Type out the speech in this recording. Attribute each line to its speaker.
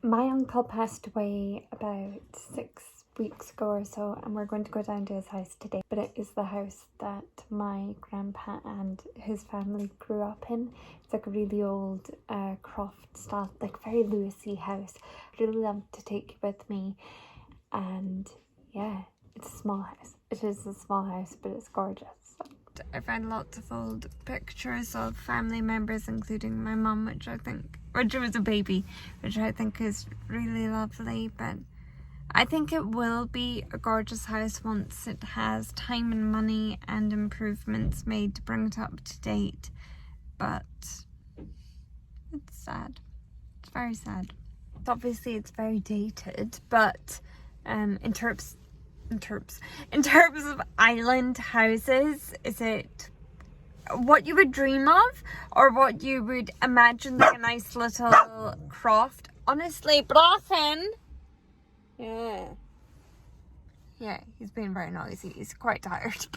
Speaker 1: My uncle passed away about 6 weeks ago or so, and we're going to go down to his house today. But it is the house that my grandpa and his family grew up in. It's like a really old croft style, like very Lewisy house. I'd really love to take you with me. And yeah, it's a small house. It is a small house, but it's gorgeous. I found lots of old pictures of family members, including my mum, which was a baby, which I think is really lovely. But I think it will be a gorgeous house once it has time and money and improvements made to bring it up to date. But it's sad. It's very sad. Obviously it's very dated, but in terms of island houses, is it what you would dream of, or what you would imagine like a nice little croft? Honestly, Brachen. Yeah, he's being very noisy. He's quite tired.